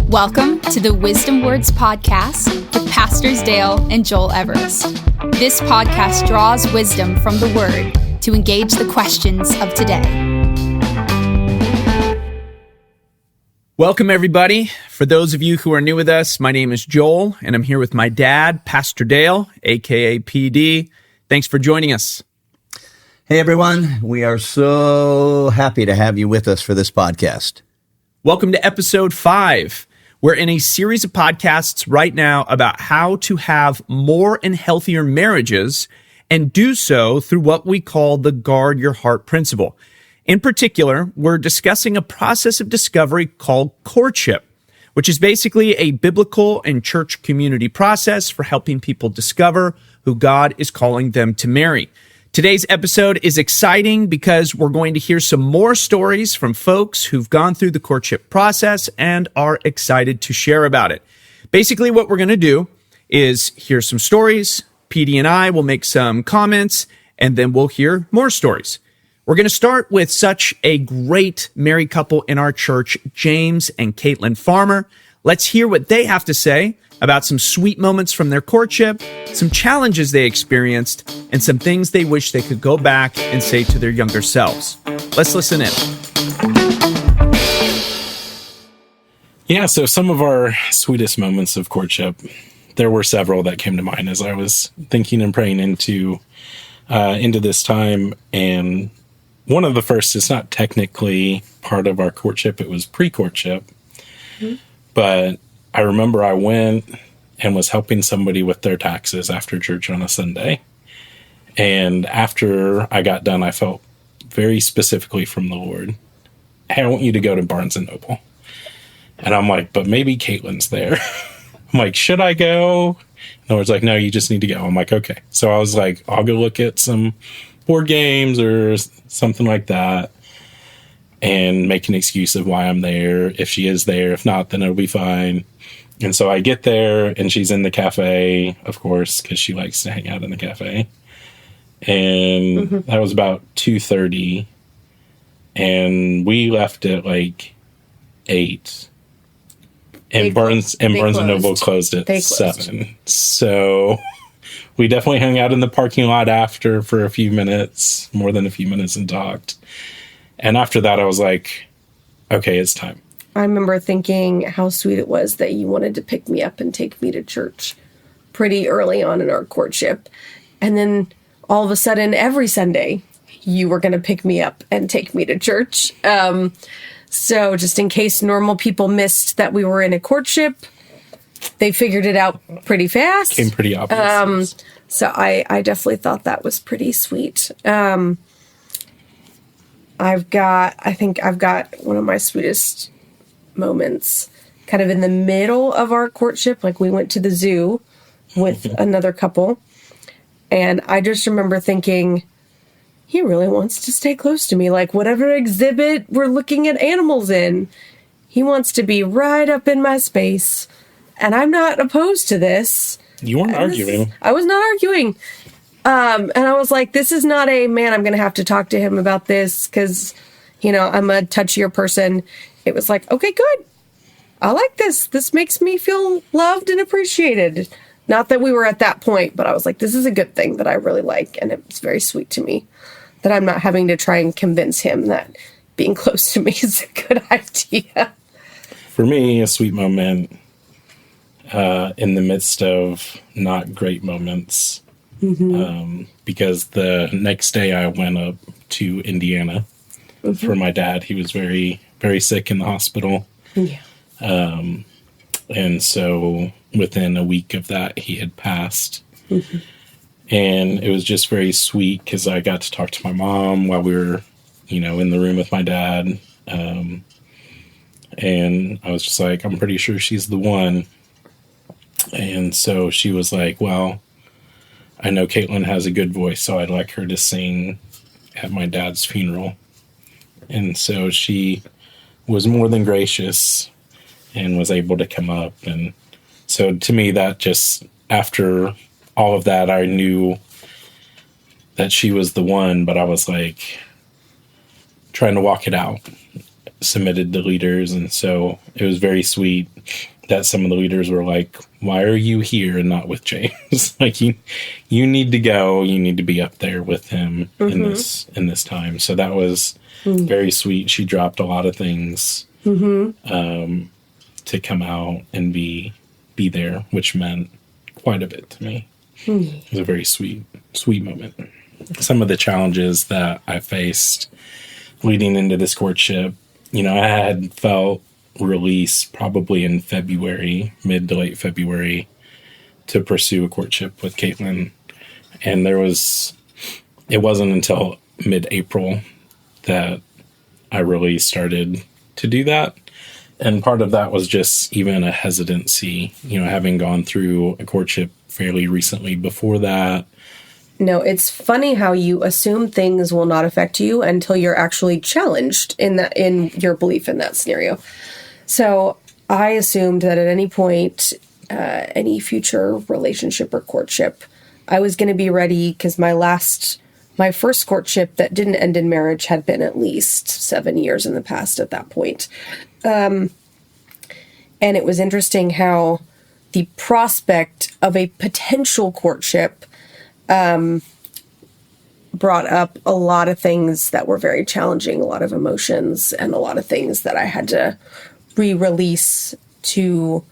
Welcome to the Wisdom Words Podcast with Pastors Dale and Joel Evrist. This podcast draws wisdom from the Word to engage the questions of today. Welcome, everybody. For those of you who are new with us, my name is Joel, and I'm here with my dad, Pastor Dale, a.k.a. PD. Thanks for joining us. Hey, everyone. We are so happy to have you with us for this podcast. Welcome to episode 5. We're in a series of podcasts right now about how to have more and healthier marriages and do so through what we call the Guard Your Heart principle. In particular, we're discussing a process of discovery called courtship, which is basically a biblical and church community process for helping people discover who God is calling them to marry. Today's episode is exciting because we're going to hear some more stories from folks who've gone through the courtship process and are excited to share about it. Basically, what we're going to do is hear some stories. PD and I will make some comments, and then we'll hear more stories. We're going to start with such a great married couple in our church, James and Kaitlin Farmer. Let's hear what they have to say about some sweet moments from their courtship, some challenges they experienced, and some things they wish they could go back and say to their younger selves. Let's listen in. Yeah, so some of our sweetest moments of courtship, there were several that came to mind as I was thinking and praying into this time. And one of the first is not technically part of our courtship. It was pre-courtship. Mm-hmm. But I remember I went and was helping somebody with their taxes after church on a Sunday. And after I got done, I felt very specifically from the Lord, hey, I want you to go to Barnes & Noble. And I'm like, but maybe Caitlin's there. I'm like, should I go? And the Lord's like, no, you just need to go. I'm like, okay. So I was like, I'll go look at some board games or something like that and make an excuse of why I'm there. If she is there, if not, then it'll be fine. And so I get there and she's in the cafe, of course, because she likes to hang out in the cafe. And that was about 2:30. And we left at like 8. And Barnes & Noble closed at 7. So we definitely hung out in the parking lot after for a few minutes, more than a few minutes, and talked. And after that, I was like, okay, it's time. I remember thinking how sweet it was that you wanted to pick me up and take me to church pretty early on in our courtship. And then all of a sudden, every Sunday, you were going to pick me up and take me to church. So just in case normal people missed that we were in a courtship, they figured it out pretty fast. Came pretty obvious. So I definitely thought that was pretty sweet. I've got one of my sweetest moments kind of in the middle of our courtship. Like we went to the zoo with another couple, and I just remember thinking, he really wants to stay close to me. Like whatever exhibit we're looking at animals in, he wants to be right up in my space, and I'm not opposed to this. You weren't arguing. I was not arguing. And I was like, this is not a, man, I'm going to have to talk to him about this because, I'm a touchier person. It was like, okay, good. I like this. This makes me feel loved and appreciated. Not that we were at that point, but I was like, this is a good thing that I really like. And it's very sweet to me that I'm not having to try and convince him that being close to me is a good idea. For me, a sweet moment in the midst of not great moments. Because the next day I went up to Indiana for my dad. He was very, very sick in the hospital. Yeah. And so within a week of that, he had passed. And it was just very sweet because I got to talk to my mom while we were, in the room with my dad. And I was just like, I'm pretty sure she's the one. And so she was like, well, I know Kaitlin has a good voice, so I'd like her to sing at my dad's funeral. And so she was more than gracious and was able to come up. And so to me, that just, after all of that, I knew that she was the one, but I was like trying to walk it out. submitted to leaders. And so it was very sweet that some of the leaders were like, why are you here and not with James? Like, you need to go, you need to be up there with him in this time. So that was very sweet. She dropped a lot of things to come out and be there, which meant quite a bit to me. It was a very sweet moment. Some of the challenges that I faced leading into this courtship, I had felt release probably in February, mid to late February, to pursue a courtship with Kaitlin. And it wasn't until mid-April that I really started to do that. And part of that was just even a hesitancy, having gone through a courtship fairly recently before that. No, it's funny how you assume things will not affect you until you're actually challenged in your belief in that scenario. So I assumed that at any point, any future relationship or courtship, I was going to be ready, because my first courtship that didn't end in marriage had been at least 7 years in the past at that point. And it was interesting how the prospect of a potential courtship brought up a lot of things that were very challenging, a lot of emotions, and a lot of things that I had to re-release to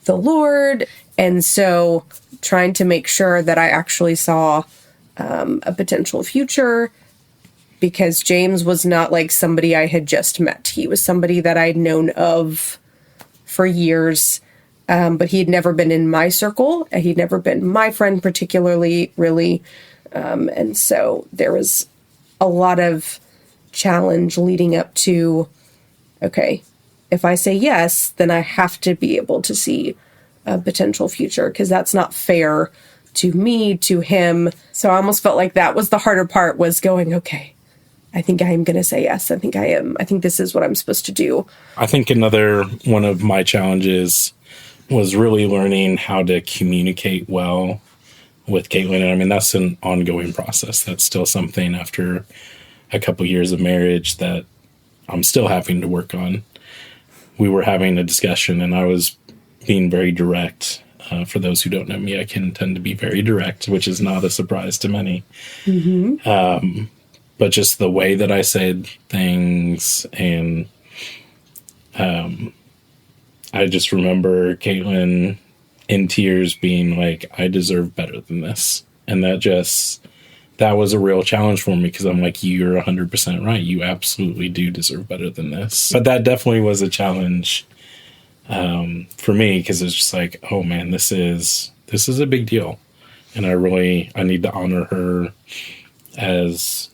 the Lord. And so trying to make sure that I actually saw a potential future, because James was not like somebody I had just met. He was somebody that I'd known of for years, but he had never been in my circle. He'd never been my friend particularly, really. And so there was a lot of challenge leading up to, okay, if I say yes, then I have to be able to see a potential future, because that's not fair to me, to him. So I almost felt like that was the harder part, was going, okay, I think I am going to say yes. I think I am. I think this is what I'm supposed to do. I think another one of my challenges was really learning how to communicate well with Kaitlin. And I mean, that's an ongoing process. That's still something after a couple years of marriage that I'm still having to work on. We were having a discussion and I was being very direct. For those who don't know me, I can tend to be very direct, which is not a surprise to many. But just the way that I said things, and I just remember Kaitlin in tears being like, I deserve better than this. And that was a real challenge for me, because I'm like, you're 100% right. You absolutely do deserve better than this. But that definitely was a challenge for me, because it's just like, oh man, this is a big deal. And I need to honor her as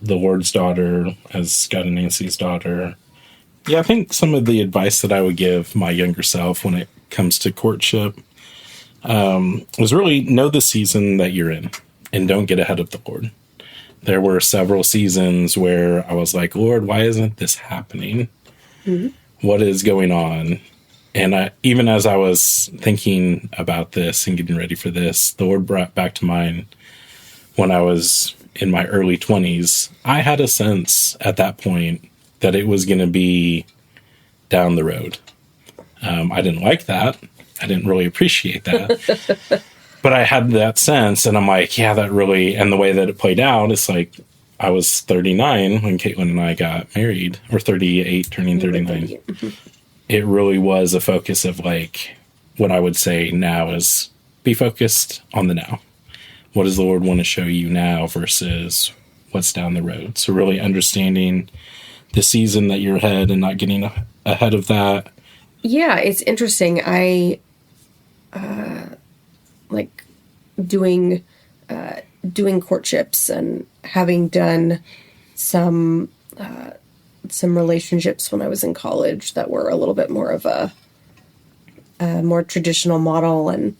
the Lord's daughter, as Scott and Nancy's daughter. Yeah, I think some of the advice that I would give my younger self when it comes to courtship was really know the season that you're in and don't get ahead of the Lord. There were several seasons where I was like, Lord, why isn't this happening? What is going on? And even as I was thinking about this and getting ready for this, the Lord brought back to mind when I was in my early 20s, I had a sense at that point that it was going to be down the road. I didn't like that. I didn't really appreciate that. But I had that sense, and I'm like, yeah, that really, and the way that it played out, it's like I was 39 when Kaitlin and I got married, or 38, turning 39. It really was a focus of like, what I would say now is be focused on the now. What does the Lord want to show you now versus what's down the road? So really understanding the season that you're ahead and not getting ahead of that. Yeah, it's interesting. I like doing courtships and having done some relationships when I was in college that were a little bit more of a more traditional model, and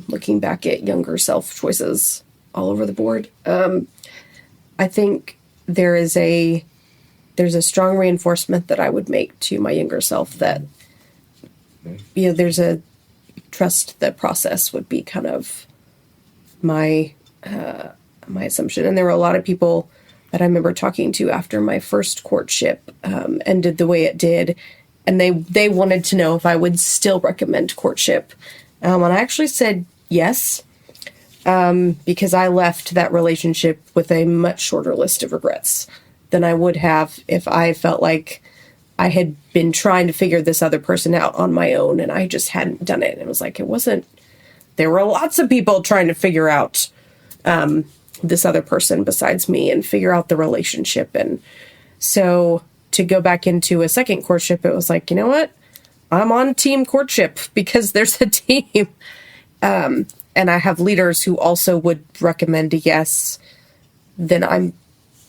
looking back at younger self choices all over the board. I think there's a strong reinforcement that I would make to my younger self that, there's a trust the process would be kind of my assumption. And there were a lot of people that I remember talking to after my first courtship ended the way it did. And they wanted to know if I would still recommend Courtship. And I actually said yes, because I left that relationship with a much shorter list of regrets than I would have if I felt like I had been trying to figure this other person out on my own and I just hadn't done it. And it was like, there were lots of people trying to figure out this other person besides me and figure out the relationship. And so to go back into a second courtship, it was like, you know what? I'm on team Courtship because there's a team. And I have leaders who also would recommend a yes. Then I'm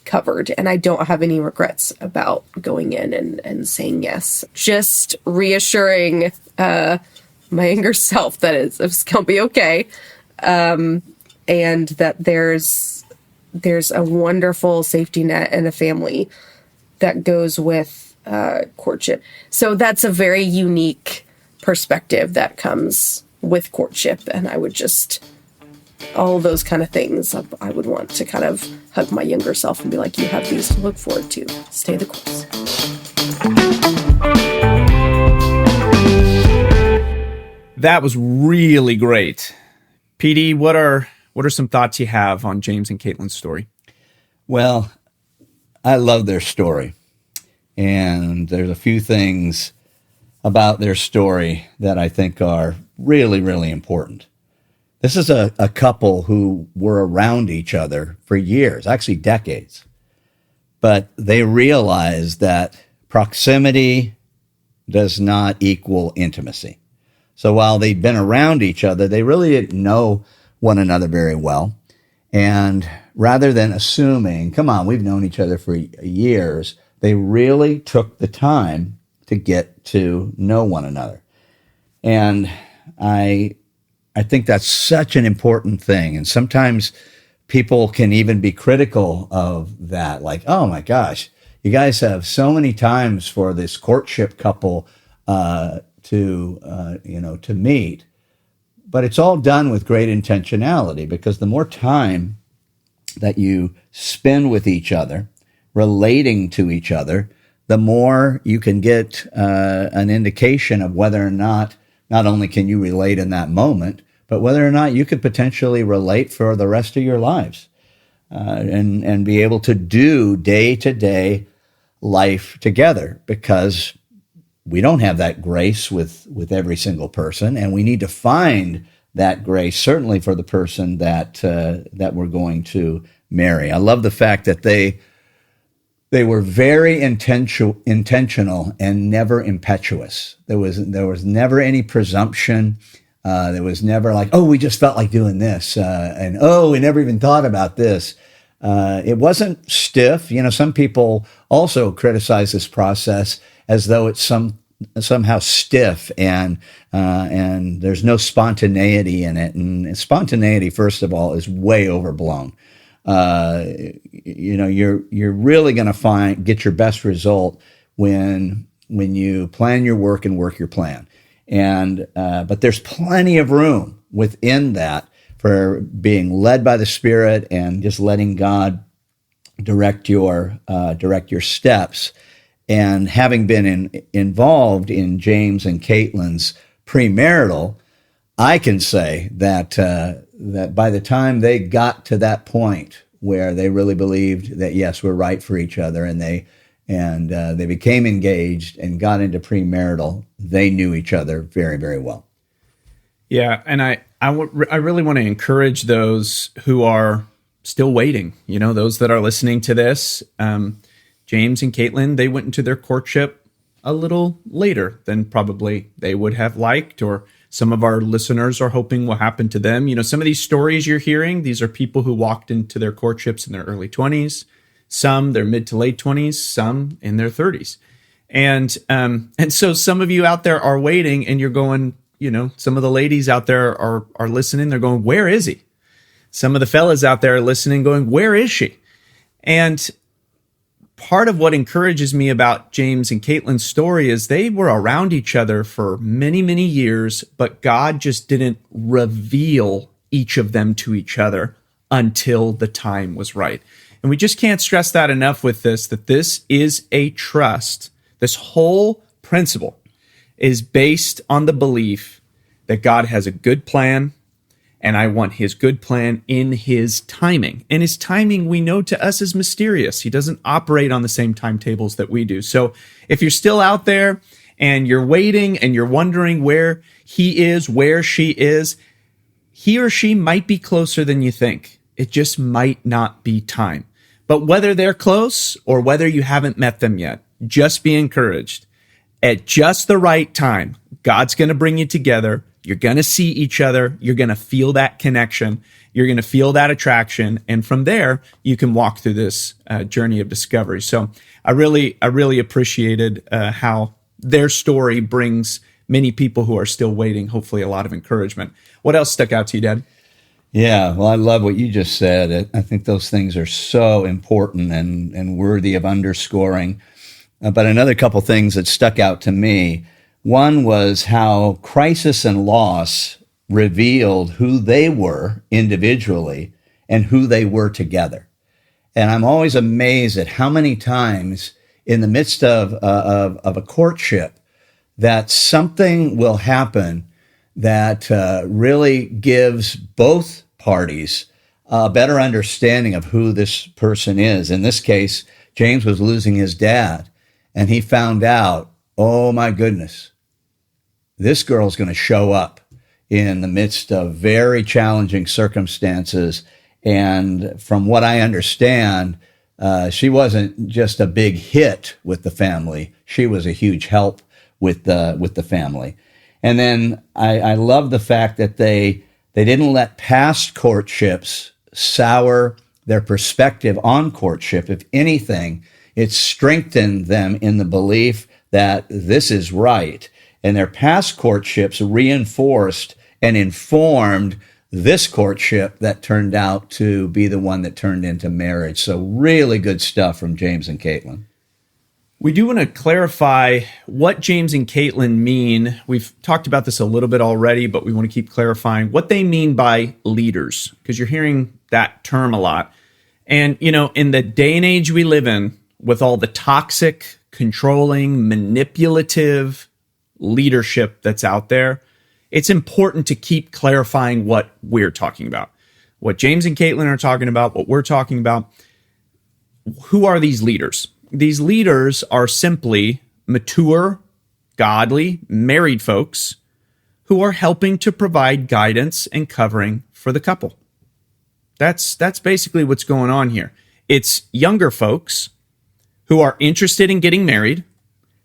covered and I don't have any regrets about going in and saying yes. Just reassuring my younger self that it's going to be okay. And that there's a wonderful safety net and a family that goes with courtship. So that's a very unique perspective that comes with courtship. And I would just, all of those kind of things, I would want to kind of hug my younger self and be like, you have these to look forward to. Stay the course. That was really great. PD, what are some thoughts you have on James and Kaitlin's story? Well, I love their story. And there's a few things about their story that I think are really, really important. This is a couple who were around each other for years, actually decades. But they realized that proximity does not equal intimacy. So while they'd been around each other, they really didn't know one another very well. And rather than assuming, come on, we've known each other for years, they really took the time to get to know one another. And I think that's such an important thing. And sometimes people can even be critical of that. Like, oh my gosh, you guys have so many times for this courtship couple to meet. But it's all done with great intentionality, because the more time that you spend with each other, relating to each other, the more you can get an indication of whether or not only can you relate in that moment, but whether or not you could potentially relate for the rest of your lives, and be able to do day-to-day life together, because we don't have that grace with every single person, and we need to find that grace, certainly for the person that we're going to marry. I love the fact that they were very intentional and never impetuous. There was never any presumption. There was never like, oh, we just felt like doing this, and oh, we never even thought about this. It wasn't stiff. Some people also criticize this process as though it's somehow stiff and there's no spontaneity in it. And spontaneity, first of all, is way overblown. You're really going to get your best result when you plan your work and work your plan. And but there's plenty of room within that for being led by the Spirit and just letting God direct your steps. And having been involved in James and Kaitlin's premarital, I can say that by the time they got to that point where they really believed that yes, we're right for each other, and they became engaged and got into premarital, they knew each other very, very well. Yeah, and I really want to encourage those who are still waiting. Those that are listening to this. James and Kaitlin, they went into their courtship a little later than probably they would have liked, or some of our listeners are hoping will happen to them. Some of these stories you're hearing, these are people who walked into their courtships in their early 20s, some their mid to late 20s, some in their 30s. And so some of you out there are waiting, and you're going, some of the ladies out there are listening. They're going, where is he? Some of the fellas out there are listening, going, where is she? And part of what encourages me about James and Kaitlin's story is they were around each other for many, many years, but God just didn't reveal each of them to each other until the time was right. And we just can't stress that enough with this, that this is a trust. This whole principle is based on the belief that God has a good plan, and I want his good plan in his timing. And his timing, we know to us, is mysterious. He doesn't operate on the same timetables that we do. So if you're still out there and you're waiting and you're wondering where he is, where she is, he or she might be closer than you think. It just might not be time. But whether they're close or whether you haven't met them yet, just be encouraged. At just the right time, God's going to bring you together. You're going to see each other. You're going to feel that connection. You're going to feel that attraction. And from there, you can walk through this journey of discovery. So I really appreciated how their story brings many people who are still waiting, hopefully, a lot of encouragement. What else stuck out to you, Dad? Yeah, well, I love what you just said. I think those things are so important and worthy of underscoring. But another couple things that stuck out to me, one was how crisis and loss revealed who they were individually and who they were together. And I'm always amazed at how many times in the midst of a courtship that something will happen that really gives both parties a better understanding of who this person is. In this case, James was losing his dad, and he found out, oh my goodness, this girl's going to show up in the midst of very challenging circumstances. And from what I understand, she wasn't just a big hit with the family. She was a huge help with the family. And then I love the fact that they didn't let past courtships sour their perspective on courtship. If anything, it strengthened them in the belief that this is right. And their past courtships reinforced and informed this courtship that turned out to be the one that turned into marriage. So really good stuff from James and Kaitlin. We do want to clarify what James and Kaitlin mean. We've talked about this a little bit already, but we want to keep clarifying what they mean by leaders, because you're hearing that term a lot. And, in the day and age we live in, with all the toxic, controlling, manipulative leadership that's out there, it's important to keep clarifying what we're talking about. What James and Kaitlin are talking about, what we're talking about. Who are these leaders? These leaders are simply mature, godly, married folks who are helping to provide guidance and covering for the couple. That's basically what's going on here. It's younger folks who are interested in getting married,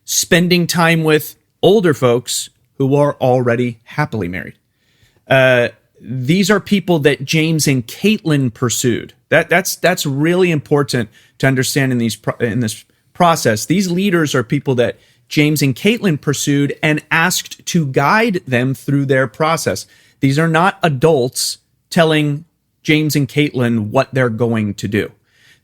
spending time with older folks who are already happily married. These are people that James and Kaitlin pursued. That's really important to understand in this process. These leaders are people that James and Kaitlin pursued and asked to guide them through their process. These are not adults telling James and Kaitlin what they're going to do.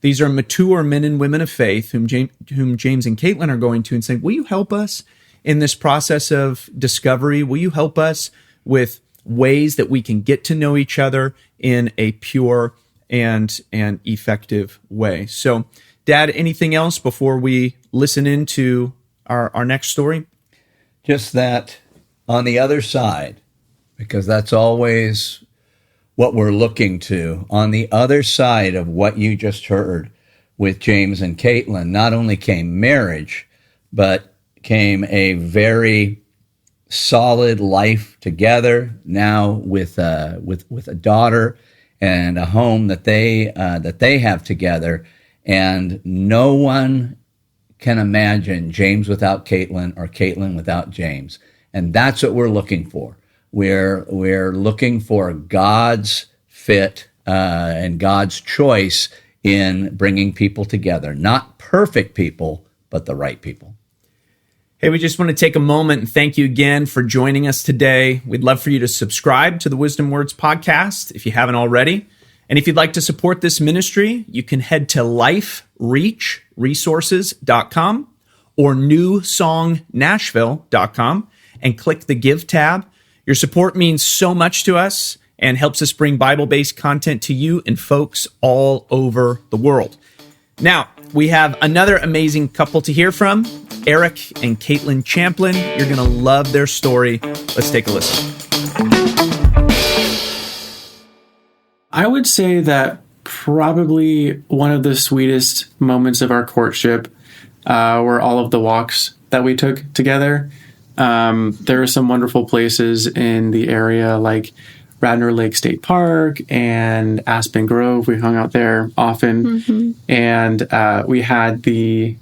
These are mature men and women of faith whom James and Kaitlin are going to and saying, will you help us in this process of discovery? Will you help us with ways that we can get to know each other in a pure and effective way? So, Dad, anything else before we listen into our next story? Just that on the other side, because that's always what we're looking to, on the other side of what you just heard with James and Kaitlin, not only came marriage, but came a very solid life together, now with a daughter and a home that they have together. And no one can imagine James without Kaitlin or Kaitlin without James. And that's what we're looking for. We're looking for God's fit and God's choice in bringing people together. Not perfect people, but the right people. Hey, we just want to take a moment and thank you again for joining us today. We'd love for you to subscribe to the Wisdom Words podcast if you haven't already. And if you'd like to support this ministry, you can head to lifereachresources.com or newsongnashville.com and click the Give tab. Your support means so much to us and helps us bring Bible-based content to you and folks all over the world. Now, we have another amazing couple to hear from, Eric and Kaitlin Champlin. You're going to love their story. Let's take a listen. I would say that probably one of the sweetest moments of our courtship were all of the walks that we took together. There are some wonderful places in the area like Radnor Lake State Park and Aspen Grove. We hung out there often. And we had the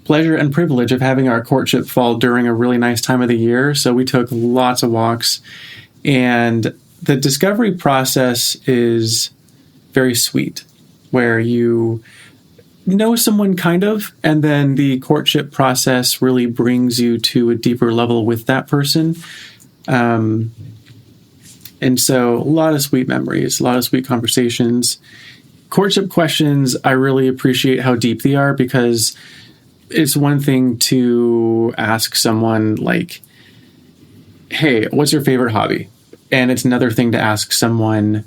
pleasure and privilege of having our courtship fall during a really nice time of the year. So we took lots of walks. And the discovery process is very sweet, where you know someone kind of, and then the courtship process really brings you to a deeper level with that person. And so a lot of sweet memories, a lot of sweet conversations. Courtship questions, I really appreciate how deep they are, because it's one thing to ask someone like, hey, what's your favorite hobby? And it's another thing to ask someone,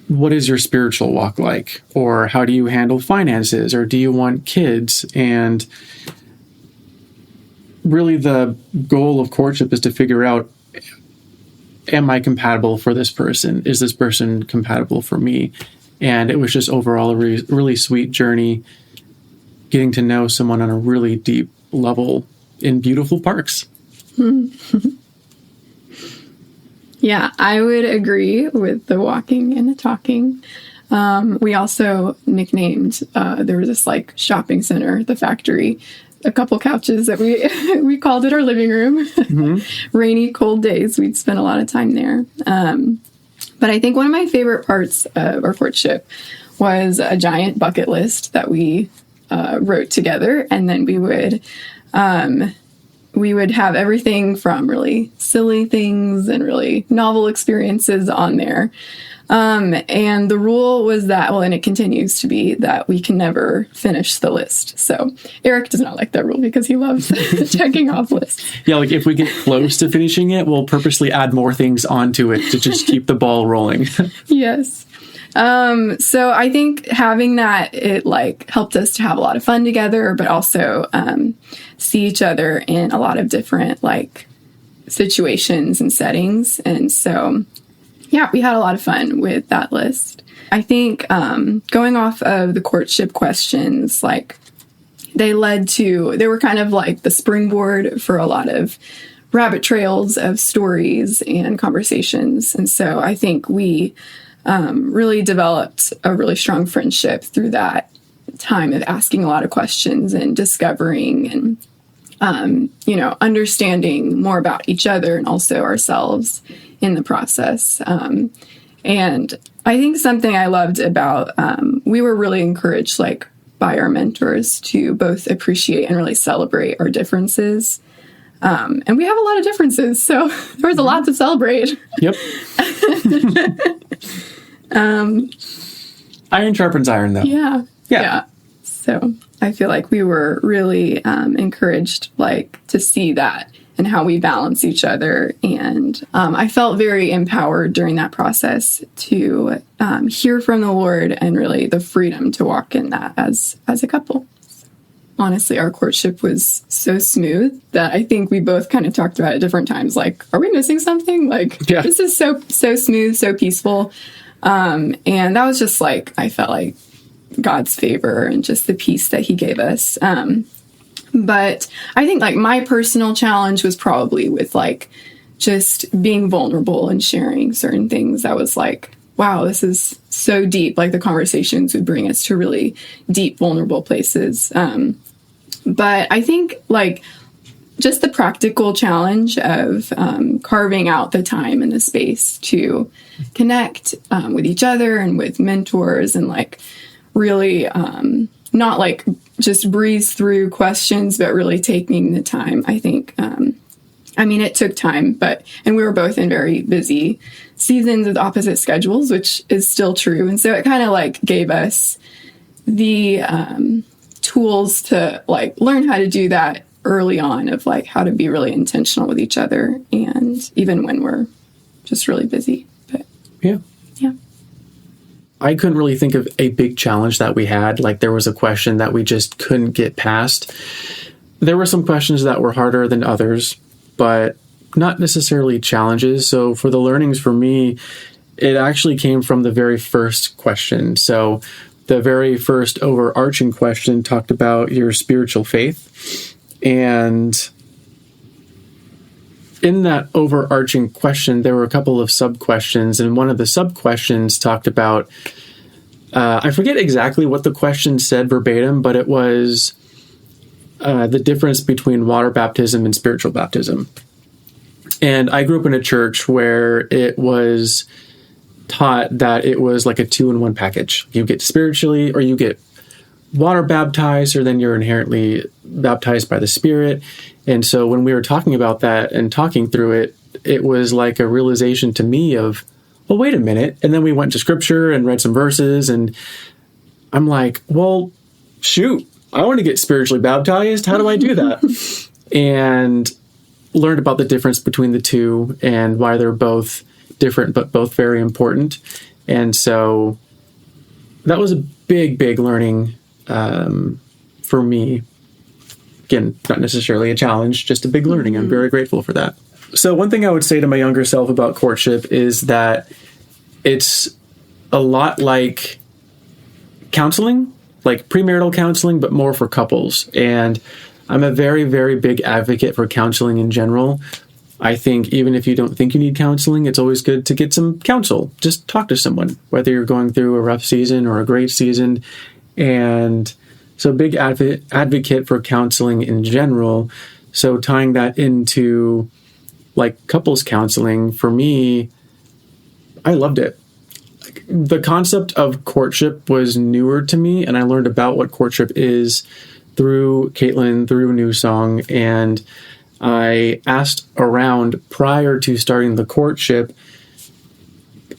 what is your spiritual walk like? Or how do you handle finances? Or do you want kids? And really the goal of courtship is to figure out, am I compatible for this person? Is this person compatible for me? And it was just overall a really sweet journey, getting to know someone on a really deep level in beautiful parks. Yeah, I would agree with the walking and the talking. We also nicknamed, there was this like shopping center, the Factory, a couple couches that we called it our living room. Rainy, cold days, we'd spend a lot of time there. But I think one of my favorite parts of our courtship was a giant bucket list that we wrote together, and then we would have everything from really silly things and really novel experiences on there. And the rule was that, well, and it continues to be, that we can never finish the list. So Eric does not like that rule because he loves checking off lists. Yeah, like if we get close to finishing it, we'll purposely add more things onto it to just keep the ball rolling. Yes. So I think having that, it like helped us to have a lot of fun together, but also see each other in a lot of different like situations and settings. And so, yeah, we had a lot of fun with that list. I think going off of the courtship questions, like they were kind of like the springboard for a lot of rabbit trails of stories and conversations. And so I think we really developed a really strong friendship through that time of asking a lot of questions and discovering and, understanding more about each other and also ourselves in the process. And I think something I loved about, we were really encouraged, like, by our mentors to both appreciate and really celebrate our differences. And we have a lot of differences, so there was a lot to celebrate. Yep. Iron sharpens iron, though. Yeah. So I feel like we were really encouraged, like, to see that and how we balance each other. And I felt very empowered during that process to hear from the Lord and really the freedom to walk in that as a couple. Honestly, our courtship was so smooth that I think we both kind of talked about it at different times. Like, are we missing something? Like, This is so smooth, so peaceful. And that was just like, I felt like God's favor and just the peace that he gave us. But I think like my personal challenge was probably with like just being vulnerable and sharing certain things. I was like, wow, this is so deep. Like the conversations would bring us to really deep, vulnerable places. But I think like just the practical challenge of carving out the time and the space to connect with each other and with mentors and like really not like just breeze through questions, but really taking the time. I think, it took time, and we were both in very busy seasons with opposite schedules, which is still true. And so it kind of like gave us the tools to like learn how to do that early on, of like how to be really intentional with each other. And even when we're just really busy, but yeah. I couldn't really think of a big challenge that we had. Like there was a question that we just couldn't get past. There were some questions that were harder than others, but not necessarily challenges. So for the learnings for me, it actually came from the very first question. So the very first overarching question talked about your spiritual faith. And in that overarching question, there were a couple of sub-questions, and one of the sub-questions talked about, I forget exactly what the question said verbatim, but it was the difference between water baptism and spiritual baptism. And I grew up in a church where it was taught that it was like a 2-in-1 package. You get spiritually, or you get water baptized, or then you're inherently baptized by the Spirit. And so when we were talking about that and talking through it, it was like a realization to me of, well, wait a minute. And then we went to scripture and read some verses, and I'm like, well, shoot, I want to get spiritually baptized. How do I do that? And learned about the difference between the two and why they're both different, but both very important. And so that was a big, big learning for me. Again, not necessarily a challenge, just a big learning. I'm very grateful for that. So one thing I would say to my younger self about courtship is that it's a lot like counseling, like premarital counseling, but more for couples. And I'm a very, very big advocate for counseling in general. I think even if you don't think you need counseling, it's always good to get some counsel. Just talk to someone, whether you're going through a rough season or a great season. And so big advocate for counseling in general. So tying that into like couples counseling, for me, I loved it. The concept of courtship was newer to me, and I learned about what courtship is through Kaitlin, through New Song, and I asked around prior to starting the courtship,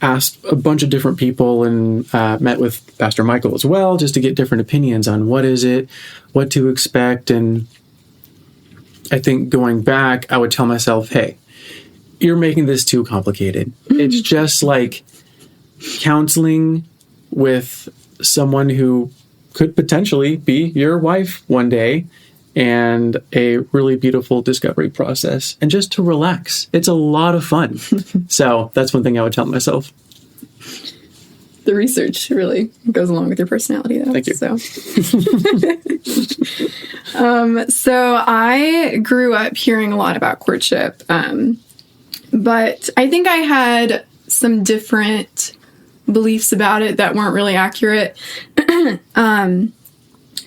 asked a bunch of different people, and met with Pastor Michael as well, just to get different opinions on what is it, what to expect. And I think going back, I would tell myself, hey, you're making this too complicated. It's just like counseling with someone who could potentially be your wife one day, and a really beautiful discovery process, and just to relax. It's a lot of fun. So that's one thing I would tell myself. The research really goes along with your personality, though. Thank you. So I grew up hearing a lot about courtship, but I think I had some different beliefs about it that weren't really accurate.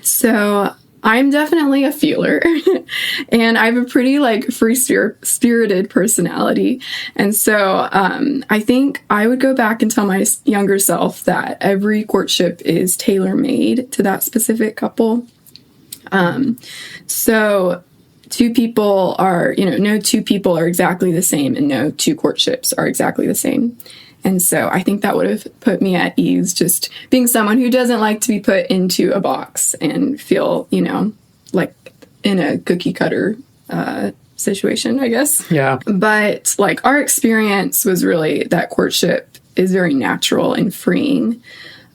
So I'm definitely a feeler, and I have a pretty free-spirited personality. And so I think I would go back and tell my younger self that every courtship is tailor-made to that specific couple. So two people are, no two people are exactly the same, and no two courtships are exactly the same. And so I think that would have put me at ease, just being someone who doesn't like to be put into a box and feel, like in a cookie cutter situation, I guess. Yeah. But our experience was really that courtship is very natural and freeing.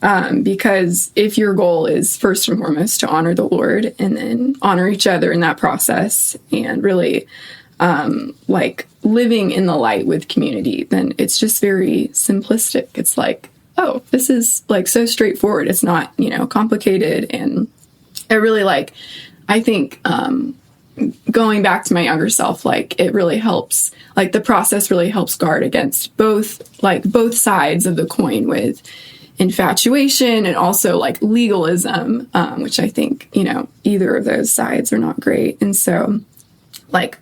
Because if your goal is first and foremost to honor the Lord and then honor each other in that process and really living in the light with community, then it's just very simplistic. It's like, oh, this is so straightforward. It's not, complicated. And it really I think going back to my younger self, it really helps, the process really helps guard against both sides of the coin with infatuation and also legalism, which I think, either of those sides are not great. And so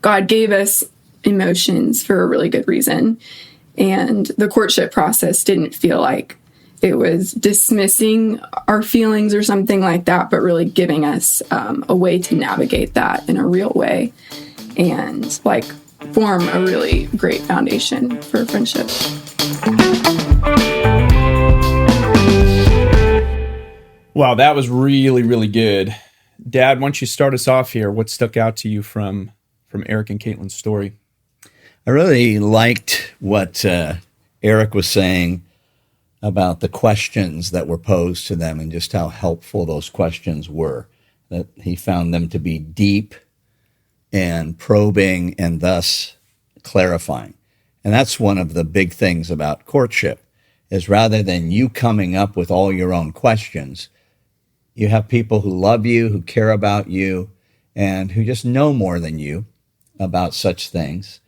God gave us emotions for a really good reason. And the courtship process didn't feel like it was dismissing our feelings or something like that, but really giving us a way to navigate that in a real way and form a really great foundation for friendship. Wow, that was really, really good. Dad, why don't you start us off here? What stuck out to you from Eric and Kaitlin's story? I really liked what Eric was saying about the questions that were posed to them and just how helpful those questions were. That he found them to be deep and probing and thus clarifying. And that's one of the big things about courtship, is rather than you coming up with all your own questions, you have people who love you, who care about you, and who just know more than you about such things.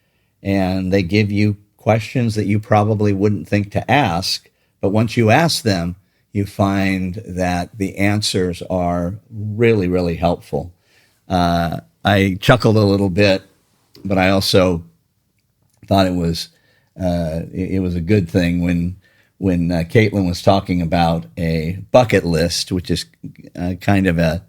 And they give you questions that you probably wouldn't think to ask, but once you ask them, you find that the answers are really, really helpful. I chuckled a little bit, but I also thought it was a good thing when Kaitlin was talking about a bucket list, which is kind of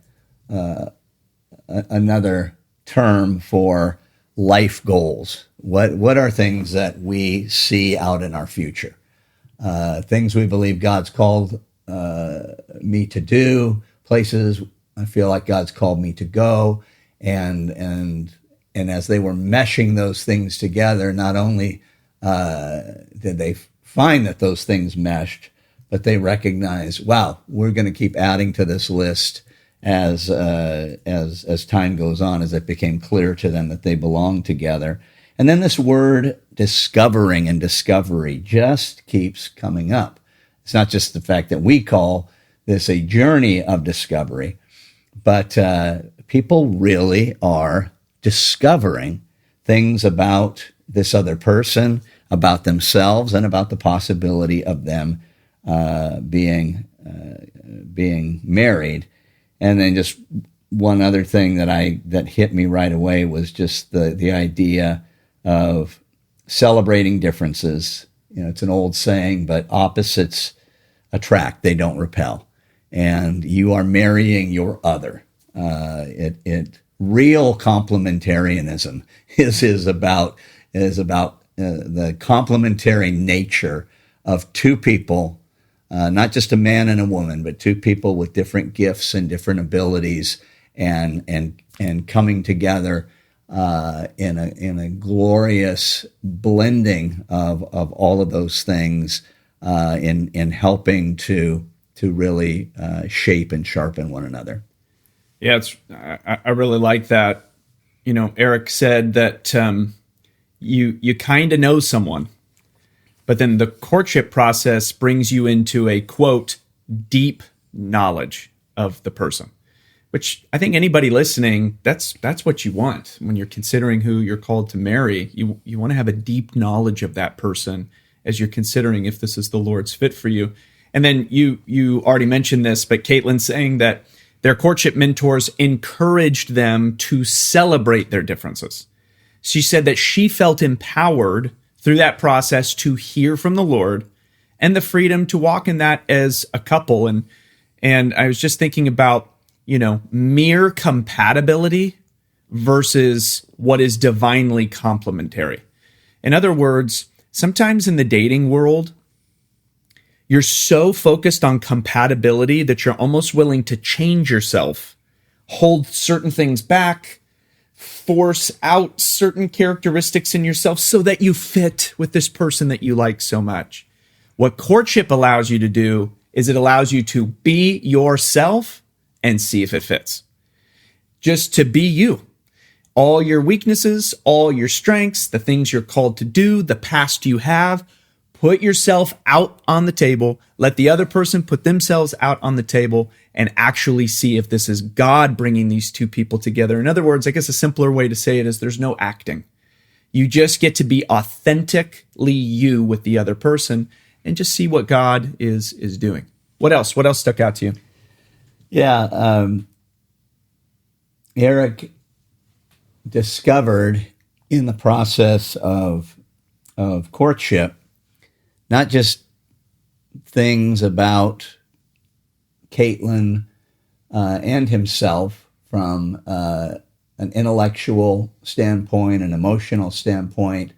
another term for life goals. What are things that we see out in our future? Things we believe God's called me to do, places I feel like God's called me to go, and as they were meshing those things together, not only did they find that those things meshed, but they recognize, wow, we're going to keep adding to this list as time goes on, as it became clear to them that they belong together. And then this word discovering and discovery just keeps coming up. It's not just the fact that we call this a journey of discovery, but people really are discovering things about this other person, about themselves, and about the possibility of them being married. And then just one other thing that hit me right away was just the idea of celebrating differences. You know, it's an old saying, but opposites attract, they don't repel. And you are marrying your other. Real complementarianism is about the complementary nature of two people, not just a man and a woman, but two people with different gifts and different abilities, and coming together in a glorious blending of all of those things in helping to really shape and sharpen one another. Yeah, I really like that. You know, Eric said that you kind of know someone, but then the courtship process brings you into a, quote, deep knowledge of the person, which I think anybody listening, that's what you want when you're considering who you're called to marry. You want to have a deep knowledge of that person as you're considering if this is the Lord's fit for you. And then you already mentioned this, but Kaitlin saying that their courtship mentors encouraged them to celebrate their differences. She said that she felt empowered through that process to hear from the Lord and the freedom to walk in that as a couple. And I was just thinking about, mere compatibility versus what is divinely complementary. In other words, sometimes in the dating world, you're so focused on compatibility that you're almost willing to change yourself, hold certain things back, force out certain characteristics in yourself so that you fit with this person that you like so much. What courtship allows you to do is it allows you to be yourself and see if it fits. Just to be you. All your weaknesses, all your strengths, the things you're called to do, the past you have, put yourself out on the table. Let the other person put themselves out on the table and actually see if this is God bringing these two people together. In other words, I guess a simpler way to say it is there's no acting. You just get to be authentically you with the other person and just see what God is doing. What else? What else stuck out to you? Yeah, Eric discovered in the process of courtship not just things about Kaitlin and himself from an intellectual standpoint, an emotional standpoint.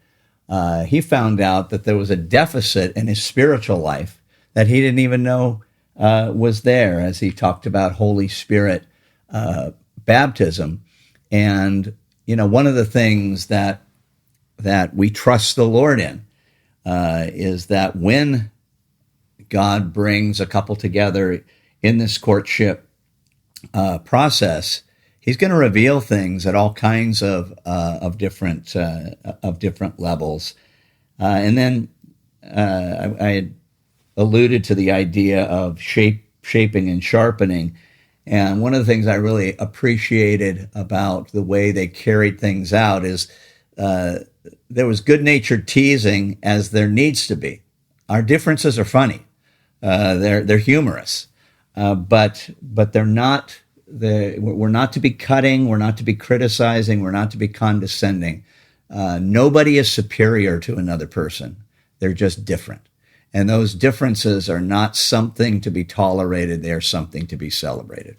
He found out that there was a deficit in his spiritual life that he didn't even know was there, as he talked about Holy Spirit baptism. And, one of the things that we trust the Lord in is that when God brings a couple together in this courtship process, He's going to reveal things at all kinds of different levels. And then I had alluded to the idea of shaping and sharpening. And one of the things I really appreciated about the way they carried things out is there was good-natured teasing, as there needs to be. Our differences are funny. They're humorous, but they're not. We're not to be cutting. We're not to be criticizing. We're not to be condescending. Nobody is superior to another person. They're just different. And those differences are not something to be tolerated. They're something to be celebrated.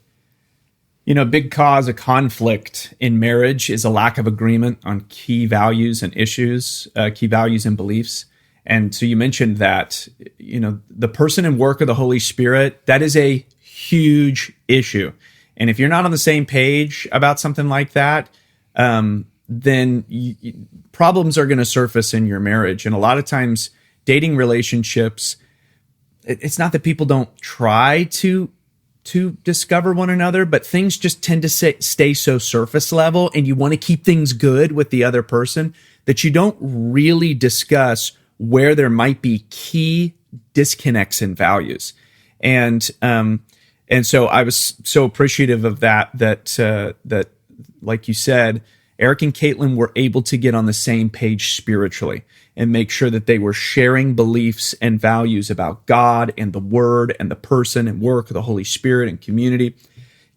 You know, a big cause of conflict in marriage is a lack of agreement on key values and issues, key values and beliefs. And so you mentioned that, you know, the person and work of the Holy Spirit, that is a huge issue. And if you're not on the same page about something like that, then problems are going to surface in your marriage. And a lot of times dating relationships, it's not that people don't try to discover one another, but things just tend to stay so surface level, and you want to keep things good with the other person that you don't really discuss where there might be key disconnects in values. And so I was so appreciative of that, like you said, Eric and Kaitlin were able to get on the same page spiritually and make sure that they were sharing beliefs and values about God and the Word and the person and work of the Holy Spirit and community.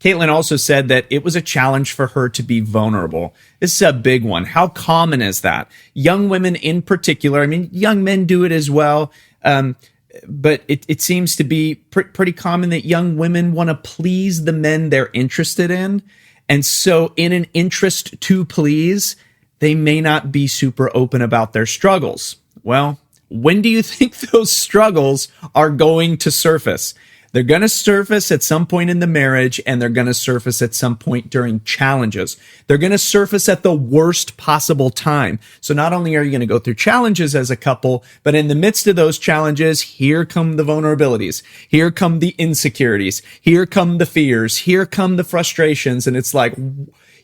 Kaitlin also said that it was a challenge for her to be vulnerable. This is a big one. How common is that? Young women in particular, I mean, young men do it as well, but it seems to be pretty common that young women want to please the men they're interested in. And so in an interest to please, they may not be super open about their struggles. Well, when do you think those struggles are going to surface? They're going to surface at some point in the marriage, and they're going to surface at some point during challenges. They're going to surface at the worst possible time. So not only are you going to go through challenges as a couple, but in the midst of those challenges, here come the vulnerabilities. Here come the insecurities. Here come the fears. Here come the frustrations. And it's like,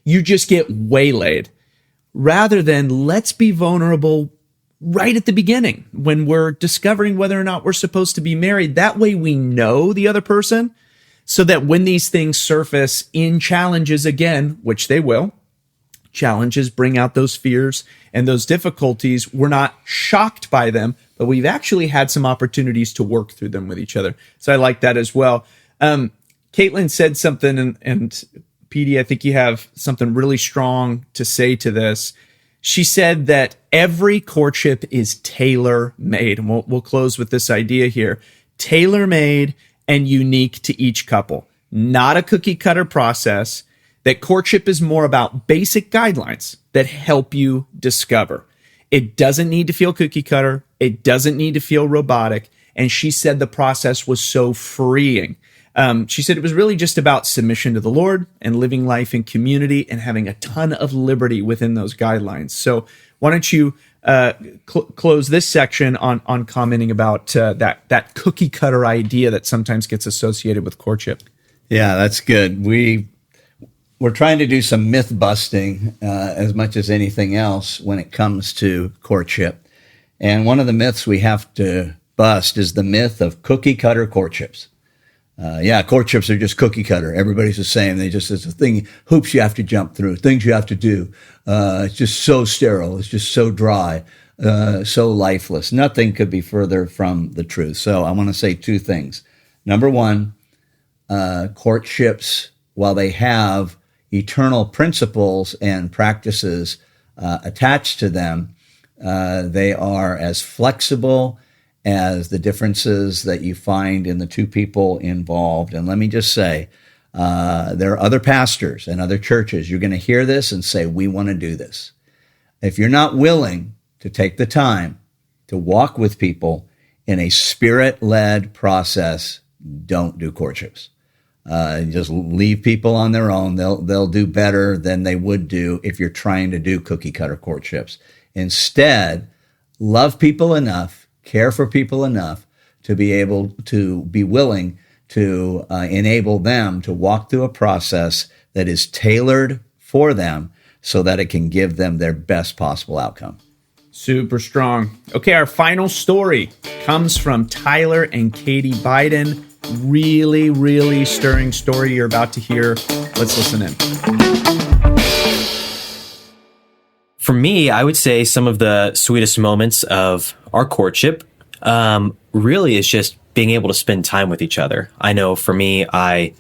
you just get waylaid. Rather than let's be vulnerable right at the beginning when we're discovering whether or not we're supposed to be married. That way we know the other person, so that when these things surface in challenges again, which they will, challenges bring out those fears and those difficulties. We're not shocked by them, but we've actually had some opportunities to work through them with each other. So I like that as well. Kaitlin said something, and PD, I think you have something really strong to say to this. She said that every courtship is tailor-made. And we'll close with this idea here. Tailor-made and unique to each couple. Not a cookie-cutter process. That courtship is more about basic guidelines that help you discover. It doesn't need to feel cookie-cutter. It doesn't need to feel robotic. And she said the process was so freeing. She said it was really just about submission to the Lord and living life in community and having a ton of liberty within those guidelines. So why don't you close this section on commenting about that cookie cutter idea that sometimes gets associated with courtship? Yeah, that's good. We're trying to do some myth busting as much as anything else when it comes to courtship. And one of the myths we have to bust is the myth of cookie cutter courtships. Courtships are just cookie cutter. Everybody's the same. It's a thing, hoops you have to jump through, things you have to do. It's just so sterile. It's just so dry, so lifeless. Nothing could be further from the truth. So I want to say two things. Number one, courtships, while they have eternal principles and practices attached to them, they are as flexible as the differences that you find in the two people involved. And let me just say, there are other pastors and other churches. You're going to hear this and say, we want to do this. If you're not willing to take the time to walk with people in a spirit-led process, don't do courtships. Just leave people on their own. They'll do better than they would do if you're trying to do cookie-cutter courtships. Instead, love people enough, care for people enough to be able to be willing to enable them to walk through a process that is tailored for them so that it can give them their best possible outcome. Super strong. Okay, our final story comes from Tyler and Katie Beiden. Really, really stirring story you're about to hear. Let's listen in. For me, I would say some of the sweetest moments of our courtship really is just being able to spend time with each other. I know for me, I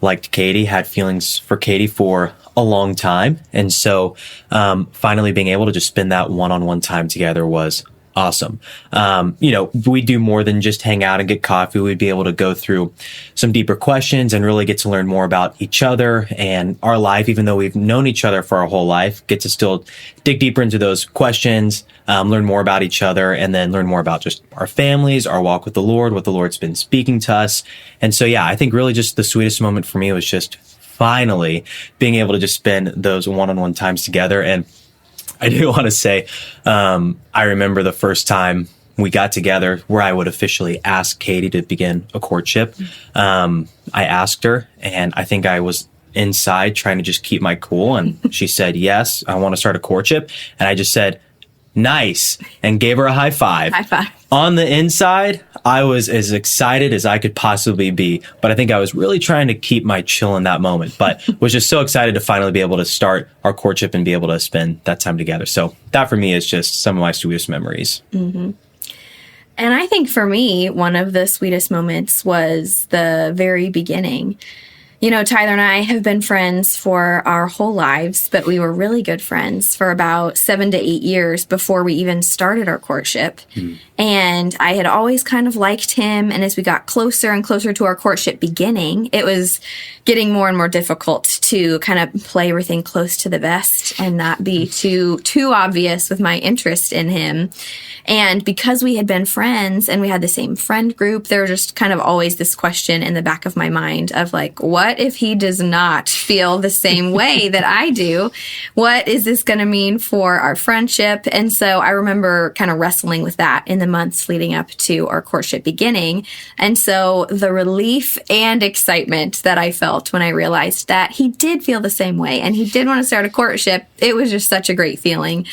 liked Katie, had feelings for Katie for a long time. And so finally being able to just spend that one-on-one time together was awesome. We do more than just hang out and get coffee. We'd be able to go through some deeper questions and really get to learn more about each other and our life, even though we've known each other for our whole life, get to still dig deeper into those questions, learn more about each other, and then learn more about just our families, our walk with the Lord, what the Lord's been speaking to us. And so, I think really just the sweetest moment for me was just finally being able to just spend those one-on-one times together. And I do want to say, I remember the first time we got together where I would officially ask Katie to begin a courtship. I asked her, and I think I was inside trying to just keep my cool. And she said, yes, I want to start a courtship. And I just said, nice, and gave her a high five. High five. On the inside, I was as excited as I could possibly be, but I think I was really trying to keep my chill in that moment, but was just so excited to finally be able to start our courtship and be able to spend that time together. So that for me is just some of my sweetest memories. Mm-hmm. And I think for me, one of the sweetest moments was the very beginning. Tyler and I have been friends for our whole lives, but we were really good friends for about 7 to 8 years before we even started our courtship. And I had always kind of liked him. And as we got closer and closer to our courtship beginning, it was getting more and more difficult to kind of play everything close to the vest and not be too obvious with my interest in him. And because we had been friends and we had the same friend group, there was just kind of always this question in the back of my mind of like, what if he does not feel the same way that I do? What is this going to mean for our friendship? And so I remember kind of wrestling with that in the months leading up to our courtship beginning. And so the relief and excitement that I felt when I realized that he did feel the same way and he did want to start a courtship, it was just such a great feeling.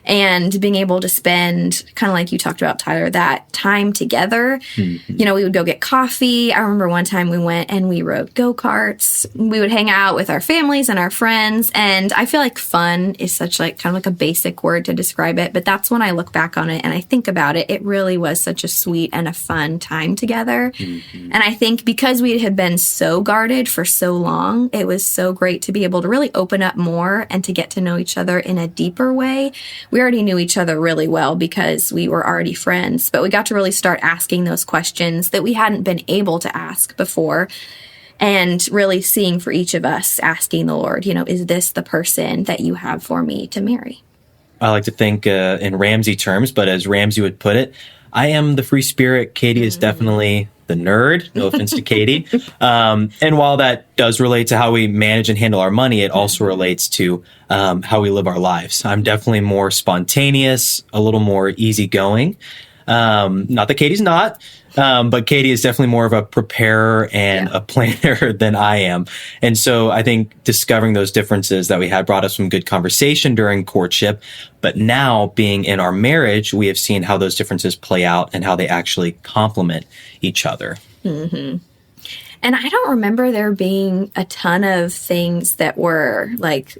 And being able to spend, kind of like you talked about, Tyler, that time together. Mm-hmm. We would go get coffee. I remember one time we went and we rode go-karts. We would hang out with our families and our friends. And I feel like fun is such kind of like a basic word to describe it. But that's when I look back on it and I think about it, it really was such a sweet and a fun time together. Mm-hmm. And I think because we had been so guarded for so long, it was so great to be able to really open up more and to get to know each other in a deeper way. We already knew each other really well because we were already friends, but we got to really start asking those questions that we hadn't been able to ask before and really seeing for each of us, asking the Lord, is this the person that you have for me to marry? I like to think in Ramsey terms, but as Ramsey would put it, I am the free spirit. Katie is definitely the nerd. No offense to Katie. And while that does relate to how we manage and handle our money, it also relates to how we live our lives. I'm definitely more spontaneous, a little more easygoing. Not that Katie's not, but Katie is definitely more of a preparer and a planner than I am. And so I think discovering those differences that we had brought us some good conversation during courtship. But now being in our marriage, we have seen how those differences play out and how they actually complement each other. Mm-hmm. And I don't remember there being a ton of things that were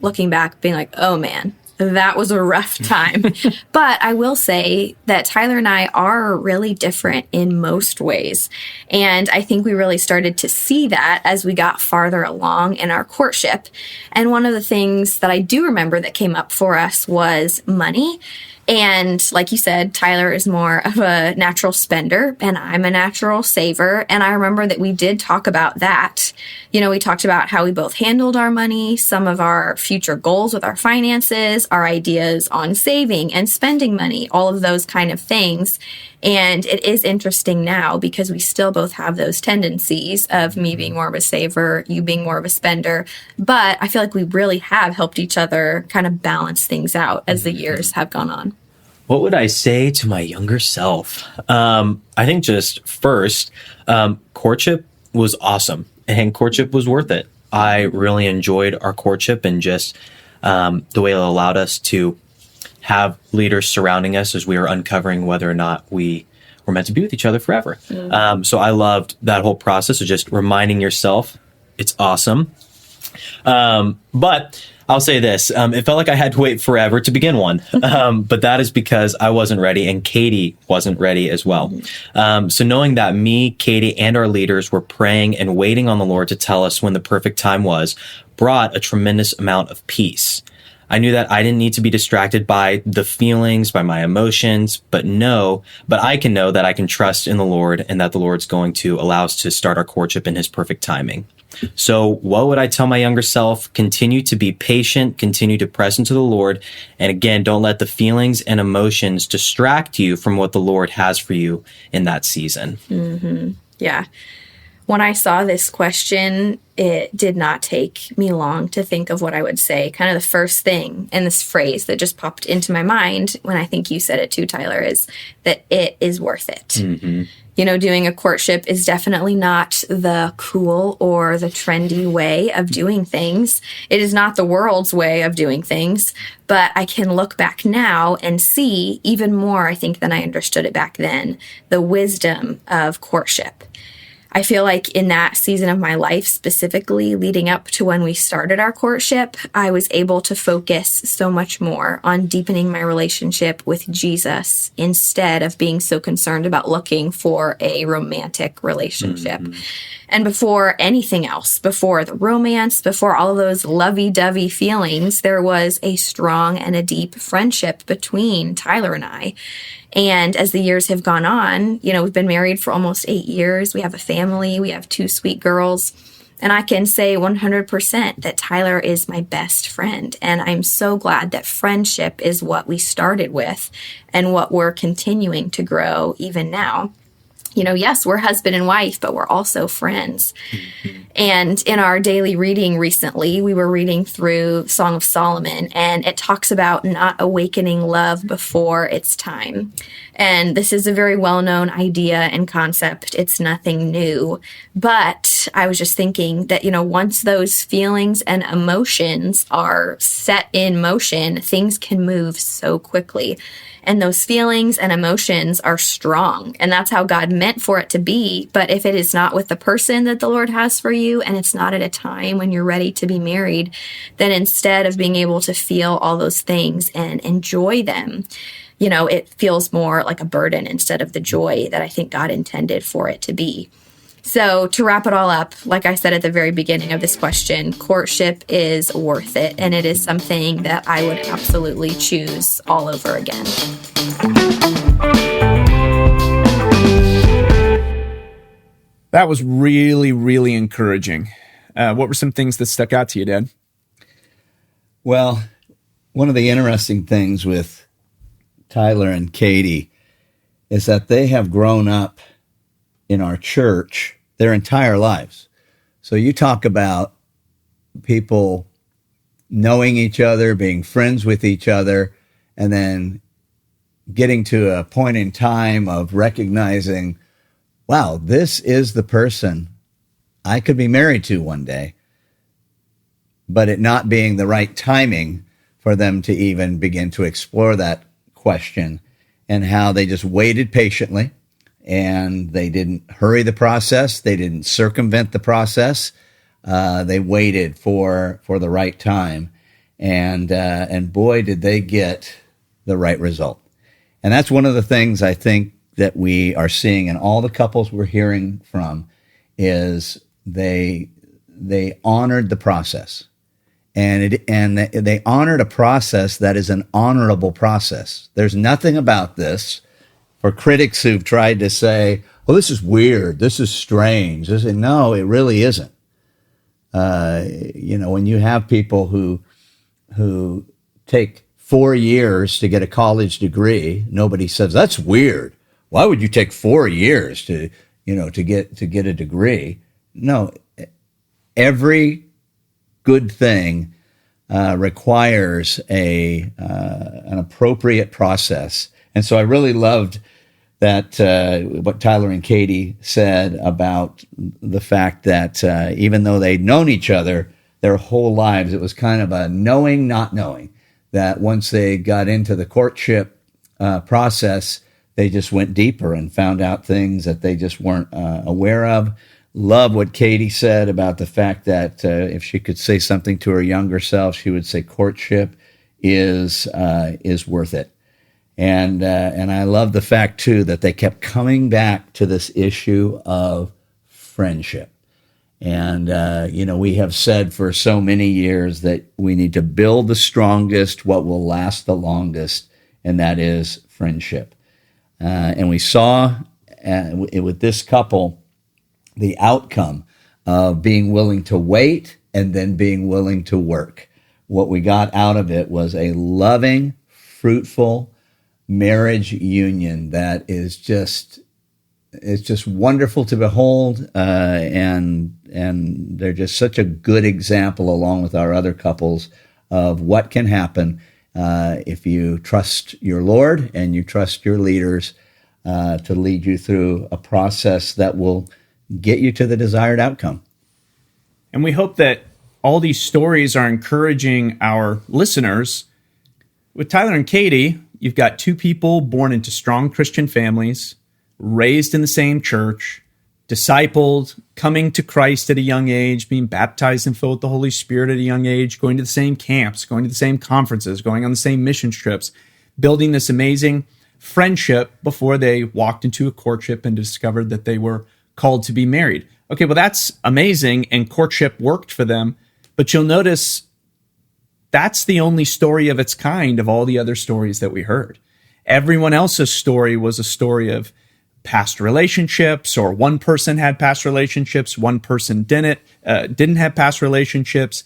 looking back, being like, oh man, that was a rough time. But I will say that Tyler and I are really different in most ways. And I think we really started to see that as we got farther along in our courtship. And one of the things that I do remember that came up for us was money. And like you said, Tyler is more of a natural spender and I'm a natural saver. And I remember that we did talk about that. We talked about how we both handled our money, some of our future goals with our finances, our ideas on saving and spending money, all of those kind of things. And it is interesting now because we still both have those tendencies of me being more of a saver, you being more of a spender. But I feel like we really have helped each other kind of balance things out as the years have gone on. What would I say to my younger self? I think just first, courtship was awesome and courtship was worth it. I really enjoyed our courtship and just the way it allowed us to have leaders surrounding us as we were uncovering whether or not we were meant to be with each other forever. So I loved that whole process of just reminding yourself it's awesome. But I'll say this, it felt like I had to wait forever to begin one. But that is because I wasn't ready and Katie wasn't ready as well. So knowing that me, Katie, and our leaders were praying and waiting on the Lord to tell us when the perfect time was, brought a tremendous amount of peace. I knew that I didn't need to be distracted by the feelings, by my emotions, but I can know that I can trust in the Lord and that the Lord's going to allow us to start our courtship in his perfect timing. So what would I tell my younger self? Continue to be patient, continue to press into the Lord. And again, don't let the feelings and emotions distract you from what the Lord has for you in that season. Mm-hmm. Yeah. When I saw this question, it did not take me long to think of what I would say. Kind of the first thing in this phrase that just popped into my mind when I think you said it too, Tyler, is that it is worth it. Mm-hmm. You know, doing a courtship is definitely not the cool or the trendy way of doing things. It is not the world's way of doing things, but I can look back now and see even more, I think, than I understood it back then, the wisdom of courtship. I feel like in that season of my life, specifically leading up to when we started our courtship, I was able to focus so much more on deepening my relationship with Jesus instead of being so concerned about looking for a romantic relationship. Mm-hmm. And before anything else, before the romance, before all of those lovey-dovey feelings, there was a strong and a deep friendship between Tyler and I. And as the years have gone on, you know, we've been married for almost 8 years. We have a family. We have 2 sweet girls. And I can say 100% that Tyler is my best friend. And I'm so glad that friendship is what we started with and what we're continuing to grow even now. You know, yes, we're husband and wife, but we're also friends. Mm-hmm. And in our daily reading recently, we were reading through Song of Solomon, and it talks about not awakening love before its time. And this is a very well-known idea and concept. It's nothing new. But I was just thinking that, you know, once those feelings and emotions are set in motion, things can move so quickly. And those feelings and emotions are strong. And that's how God meant for it to be. But if it is not with the person that the Lord has for you, and it's not at a time when you're ready to be married, then instead of being able to feel all those things and enjoy them, you know, it feels more like a burden instead of the joy that I think God intended for it to be. So to wrap it all up, like I said at the very beginning of this question, courtship is worth it. And it is something that I would absolutely choose all over again. That was really, really encouraging. What were some things that stuck out to you, Dad? Well, one of the interesting things with Tyler and Katie is that they have grown up in our church their entire lives. So you talk about people knowing each other, being friends with each other, and then getting to a point in time of recognizing, wow, this is the person I could be married to one day, but it not being the right timing for them to even begin to explore that question, and how they just waited patiently. And they didn't hurry the process. They didn't circumvent the process. They waited for the right time. And boy, did they get the right result. And that's one of the things I think that we are seeing in all the couples we're hearing from is they honored the process. And they honored a process that is an honorable process. There's nothing about this. For critics who've tried to say, well, this is weird, this is strange. They say, no, it really isn't. You know, when you have people who take 4 years to get a college degree, nobody says, that's weird. Why would you take 4 years to get a degree? No, every good thing requires an appropriate process. And so I really loved that what Tyler and Katie said about the fact that even though they'd known each other their whole lives, it was kind of a knowing, not knowing, that once they got into the courtship process, they just went deeper and found out things that they just weren't aware of. Love what Katie said about the fact that if she could say something to her younger self, she would say courtship is worth it. And I love the fact, too, that they kept coming back to this issue of friendship. And, we have said for so many years that we need to build the strongest, what will last the longest, and that is friendship. And we saw with this couple the outcome of being willing to wait and then being willing to work. What we got out of it was a loving, fruitful marriage union that is just wonderful to behold, and they're just such a good example, along with our other couples, of what can happen if you trust your Lord and you trust your leaders to lead you through a process that will get you to the desired outcome. And we hope that all these stories are encouraging our listeners. With Tyler and Katie, you've got two people born into strong Christian families, raised in the same church, discipled, coming to Christ at a young age, being baptized and filled with the Holy Spirit at a young age, going to the same camps, going to the same conferences, going on the same mission trips, building this amazing friendship before they walked into a courtship and discovered that they were called to be married. Okay, well, that's amazing, and courtship worked for them, but you'll notice that's the only story of its kind of all the other stories that we heard. Everyone else's story was a story of past relationships, or one person had past relationships, one person didn't have past relationships,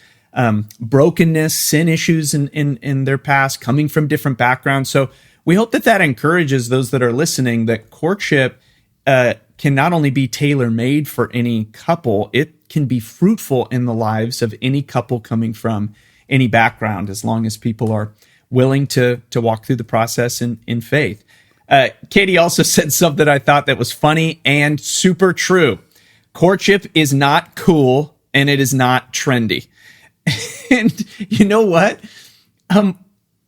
brokenness, sin issues in their past, coming from different backgrounds. So we hope that encourages those that are listening that courtship can not only be tailor-made for any couple, it can be fruitful in the lives of any couple coming from any background, as long as people are willing to walk through the process in faith. Katie also said something I thought that was funny and super true. Courtship is not cool, and it is not trendy. And you know what?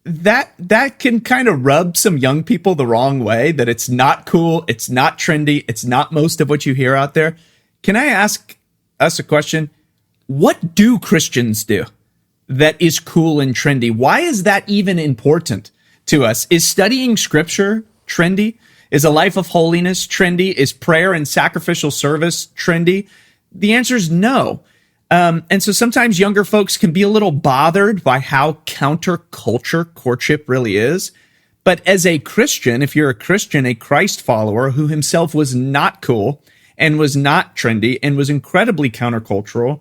That can kind of rub some young people the wrong way, that it's not cool, it's not trendy, it's not most of what you hear out there. Can I ask us a question? What do Christians do that is cool and trendy? Why is that even important to us? Is studying scripture trendy? Is a life of holiness trendy? Is prayer and sacrificial service trendy? The answer is no. And so sometimes younger folks can be a little bothered by how counterculture courtship really is. But as a Christian, if you're a Christian, a Christ follower who himself was not cool and was not trendy and was incredibly countercultural,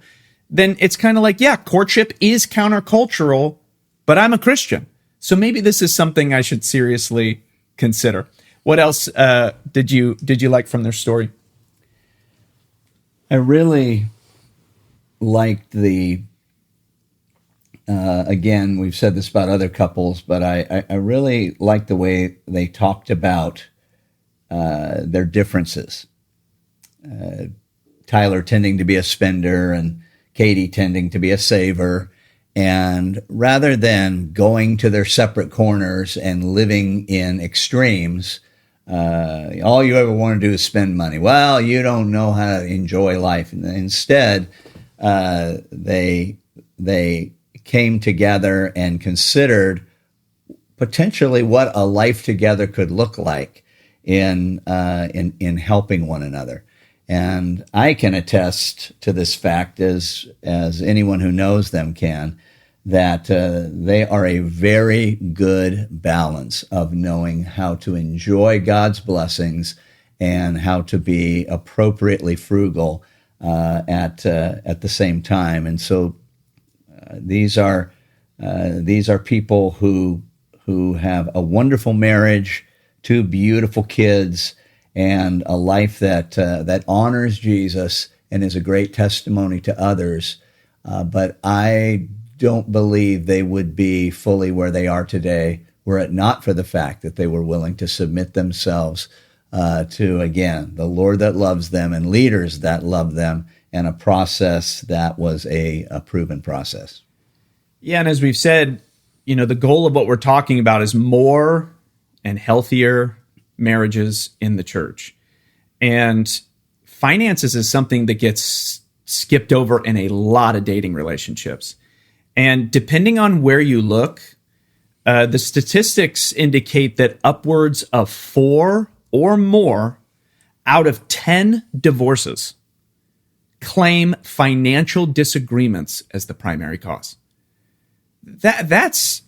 then it's kind of like, yeah, courtship is countercultural, but I'm a Christian. So maybe this is something I should seriously consider. What else did you like from their story? I really liked again, we've said this about other couples, but I really liked the way they talked about their differences. Tyler tending to be a spender and Katie tending to be a saver. And rather than going to their separate corners and living in extremes, all you ever want to do is spend money. Well, you don't know how to enjoy life. And instead, they came together and considered potentially what a life together could look like in helping one another. And I can attest to this fact, as anyone who knows them can, that they are a very good balance of knowing how to enjoy God's blessings and how to be appropriately frugal at the same time. And so these are people who have a wonderful marriage, two beautiful kids, and a life that honors Jesus and is a great testimony to others. But I don't believe they would be fully where they are today were it not for the fact that they were willing to submit themselves to, again, the Lord that loves them and leaders that love them, and a process that was a proven process. Yeah, and as we've said, the goal of what we're talking about is more and healthier marriages in the church. And finances is something that gets skipped over in a lot of dating relationships. And depending on where you look, the statistics indicate that upwards of 4 or more out of 10 divorces claim financial disagreements as the primary cause. That's,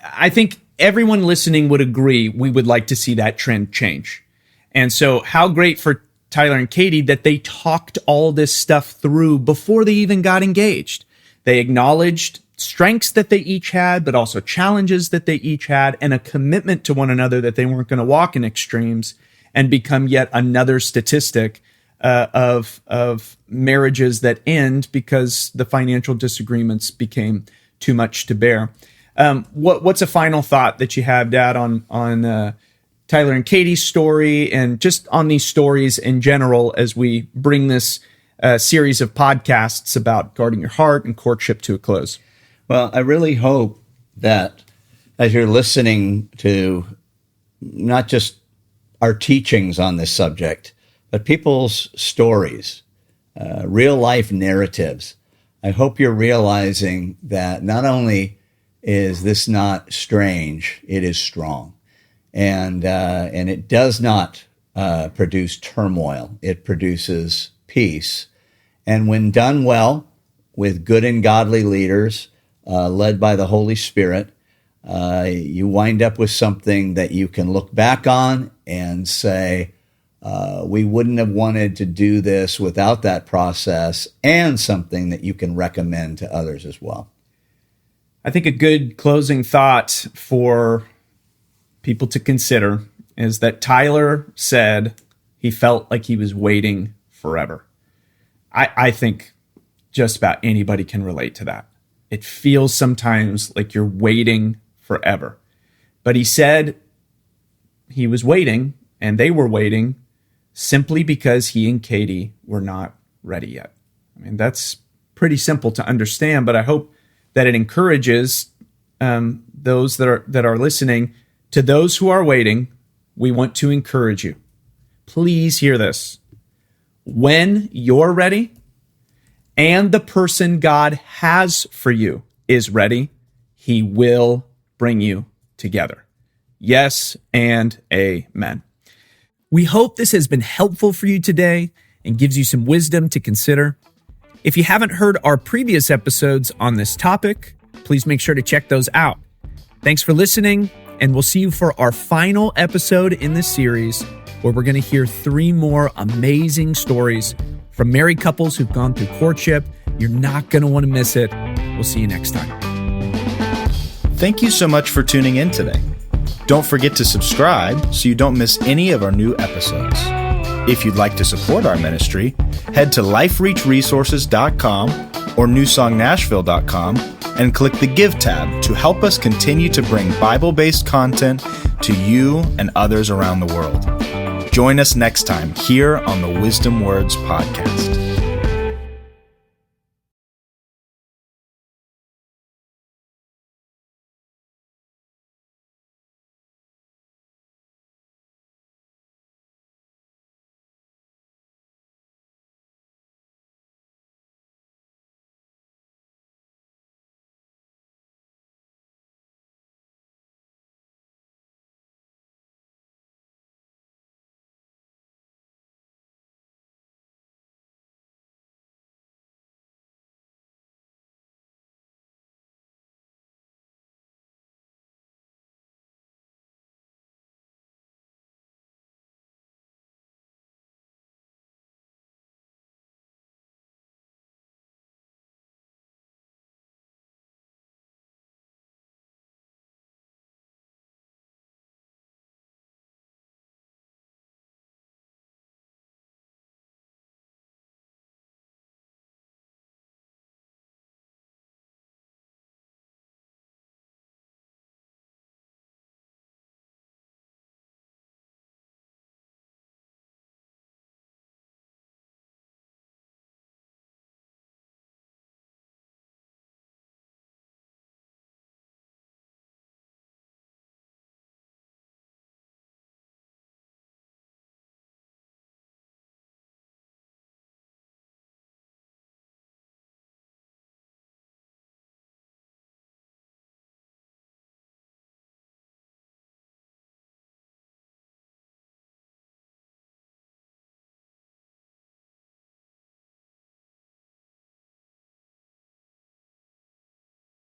I think everyone listening would agree we would like to see that trend change. And so how great for Tyler and Katie that they talked all this stuff through before they even got engaged. They acknowledged strengths that they each had, but also challenges that they each had, and a commitment to one another that they weren't going to walk in extremes and become yet another statistic of marriages that end because the financial disagreements became too much to bear. What's a final thought that you have, Dad, on Tyler and Katie's story and just on these stories in general as we bring this series of podcasts about guarding your heart and courtship to a close? Well, I really hope that as you're listening to not just our teachings on this subject, but people's stories, real life narratives, I hope you're realizing that not only is this not strange, it is strong. And it does not produce turmoil. It produces peace. And when done well with good and godly leaders, led by the Holy Spirit, you wind up with something that you can look back on and say, we wouldn't have wanted to do this without that process, and something that you can recommend to others as well. I think a good closing thought for people to consider is that Tyler said he felt like he was waiting forever. I think just about anybody can relate to that. It feels sometimes like you're waiting forever. But he said he was waiting, and they were waiting, simply because he and Katie were not ready yet. I mean, that's pretty simple to understand, but I hope that it encourages those that are listening. To those who are waiting, we want to encourage you. Please hear this. When you're ready and the person God has for you is ready, he will bring you together. Yes and amen. We hope this has been helpful for you today and gives you some wisdom to consider. If you haven't heard our previous episodes on this topic, please make sure to check those out. Thanks for listening, and we'll see you for our final episode in this series, where we're going to hear 3 more amazing stories from married couples who've gone through courtship. You're not going to want to miss it. We'll see you next time. Thank you so much for tuning in today. Don't forget to subscribe so you don't miss any of our new episodes. If you'd like to support our ministry, head to lifereachresources.com or newsongnashville.com and click the Give tab to help us continue to bring Bible-based content to you and others around the world. Join us next time here on the Wisdom Words Podcast.